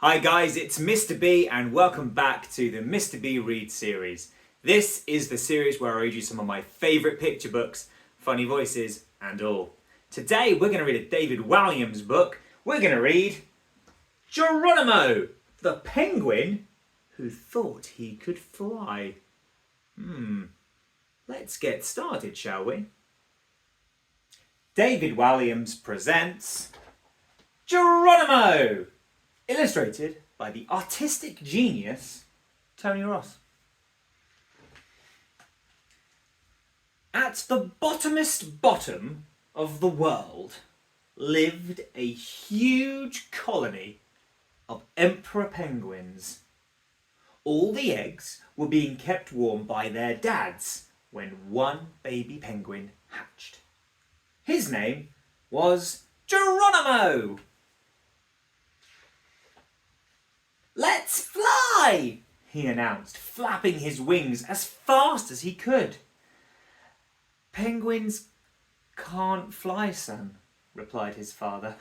Hi guys, it's Mr. B and welcome back to the Mr. B Read series. This is the series where I read you some of my favourite picture books, funny voices and all. Today we're going to read a David Walliams book. We're going to read Geronimo, the penguin who thought he could fly. Let's get started, shall we? David Walliams presents Geronimo! Illustrated by the artistic genius Tony Ross. At the bottomest bottom of the world lived a huge colony of emperor penguins. All the eggs were being kept warm by their dads when one baby penguin hatched. His name was Geronimo. "Let's fly!" he announced, flapping his wings as fast as he could. "Penguins can't fly, son," replied his father.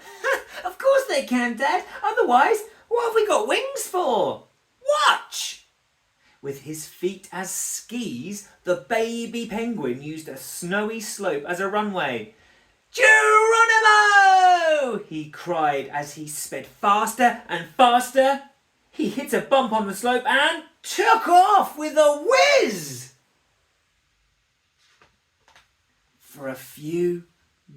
"Of course they can, Dad. Otherwise, what have we got wings for? Watch!" With his feet as skis, the baby penguin used a snowy slope as a runway. "Geronimo!" he cried as he sped faster and faster. He hit a bump on the slope and took off with a whiz. For a few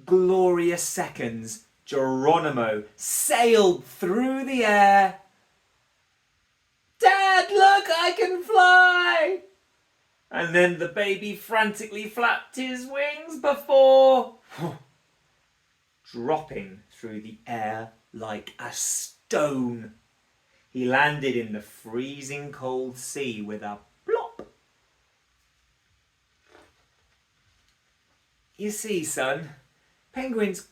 glorious seconds, Geronimo sailed through the air. "Dad, look, I can fly!" And then the baby frantically flapped his wings before dropping through the air like a stone. He landed in the freezing cold sea with a plop. "You see, son, penguins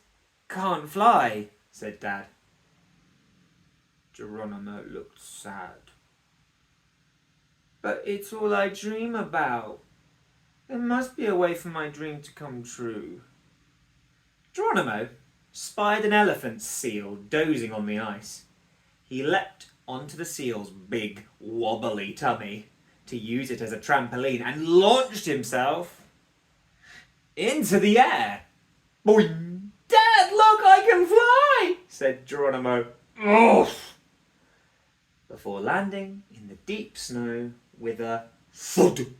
can't fly," said Dad. Geronimo looked sad. "But it's all I dream about. There must be a way for my dream to come true." Geronimo spied an elephant seal dozing on the ice. He leapt onto the seal's big, wobbly tummy to use it as a trampoline and launched himself into the air. "Boing! Dad, look, I can fly!" said Geronimo. "Oof!" Before landing in the deep snow with a thud.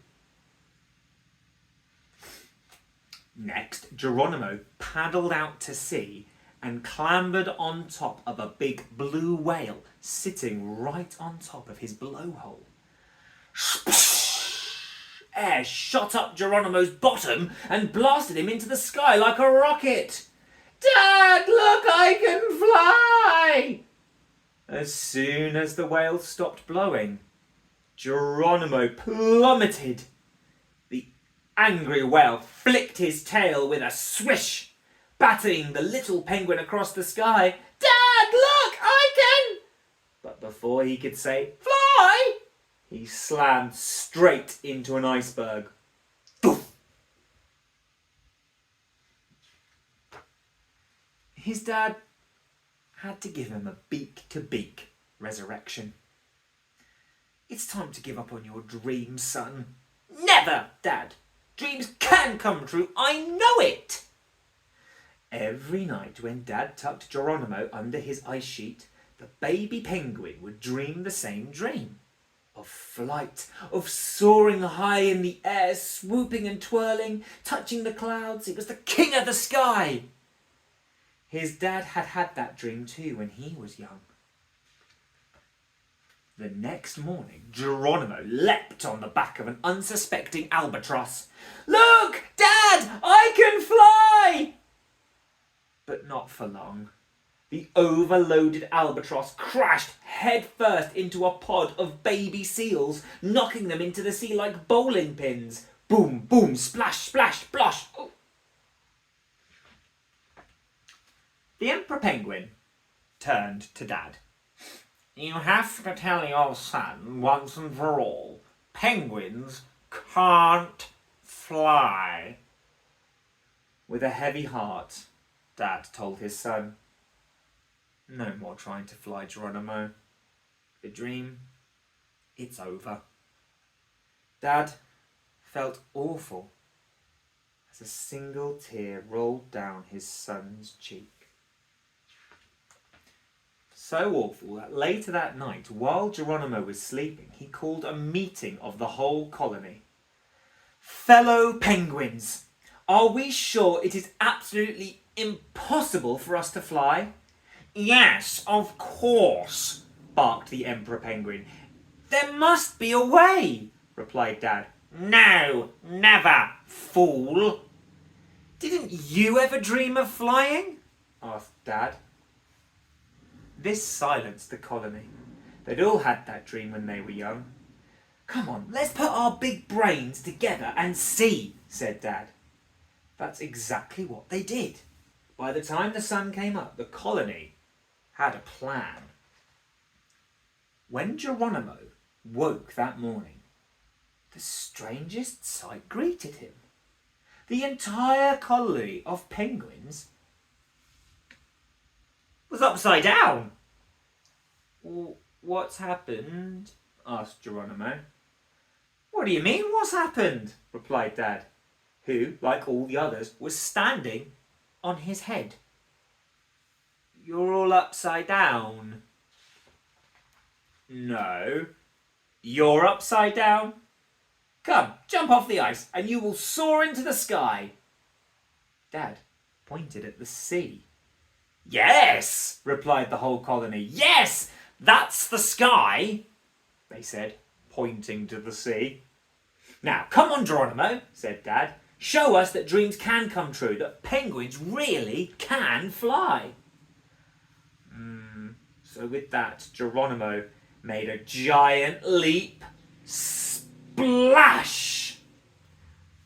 Next, Geronimo paddled out to sea and clambered on top of a big blue whale sitting right on top of his blowhole. Air shot up Geronimo's bottom and blasted him into the sky like a rocket. "Dad, look, I can fly!" As soon as the whale stopped blowing, Geronimo plummeted. The angry whale flicked his tail with a swish, batting the little penguin across the sky. "Dad, look, I can—" But before he could say "fly," he slammed straight into an iceberg. Doof! His dad had to give him a beak-to-beak resurrection. "It's time to give up on your dreams, son." "Never, Dad! Dreams can come true, I know it!" Every night when Dad tucked Geronimo under his ice sheet, the baby penguin would dream the same dream. Of flight, of soaring high in the air, swooping and twirling, touching the clouds. It was the king of the sky. His dad had had that dream too when he was young. The next morning, Geronimo leapt on the back of an unsuspecting albatross. "Look, Dad, I can fly!" But not for long. The overloaded albatross crashed headfirst into a pod of baby seals, knocking them into the sea like bowling pins. Boom, boom, splash, splash, splosh. Oh. The emperor penguin turned to Dad. "You have to tell your son once and for all, penguins can't fly." With a heavy heart, Dad told his son, "No more trying to fly, Geronimo. The dream, it's over. Dad felt awful as a single tear rolled down his son's cheek. So awful that later that night, while Geronimo was sleeping, he called a meeting of the whole colony. Fellow penguins, are we sure it is absolutely impossible for us to fly? Yes, of course, barked the Emperor Penguin. There must be a way, replied Dad. No, never, fool. Didn't you ever dream of flying? Asked Dad. This silenced the colony. They'd all had that dream when they were young. Come on, let's put our big brains together and see, said Dad. That's exactly what they did. By the time the sun came up, the colony had a plan. When Geronimo woke that morning, the strangest sight greeted him. The entire colony of penguins was upside down. What's happened? Asked Geronimo. What do you mean, what's happened? Replied Dad, who, like all the others, was standing on his head. You're all upside down. No. You're upside down? Come, jump off the ice and you will soar into the sky. Dad pointed at the sea. Yes, replied the whole colony. Yes, that's the sky, they said, pointing to the sea. Now, come on, Geronimo, said Dad. Show us that dreams can come true, that penguins really can fly. So with that, Geronimo made a giant leap. Splash!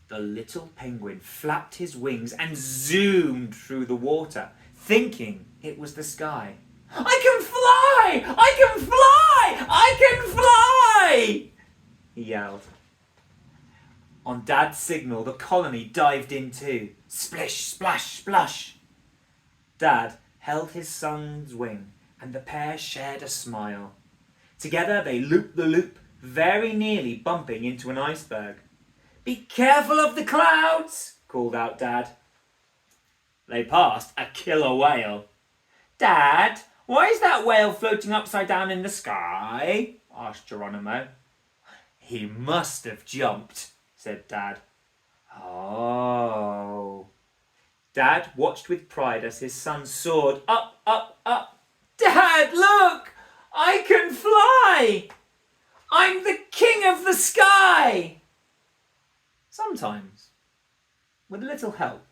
The little penguin flapped his wings and zoomed through the water, thinking it was the sky. I can fly! I can fly! I can fly! He yelled. On Dad's signal, the colony dived in too. Splish, splash, splush. Dad held his son's wing, and the pair shared a smile. Together they looped the loop, very nearly bumping into an iceberg. Be careful of the clouds, called out Dad. They passed a killer whale. Dad, why is that whale floating upside down in the sky? Asked Geronimo. He must have jumped, said Dad. Oh. Dad watched with pride as his son soared up, up, up. Dad, look! I can fly! I'm the king of the sky! Sometimes, with a little help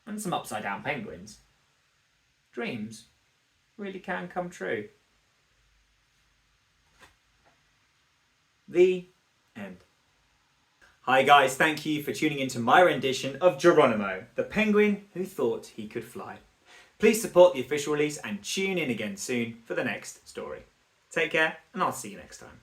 and some upside-down penguins, dreams really can come true. The end. Hi guys, thank you for tuning into my rendition of Geronimo, the penguin who thought he could fly. Please support the official release and tune in again soon for the next story. Take care, and I'll see you next time.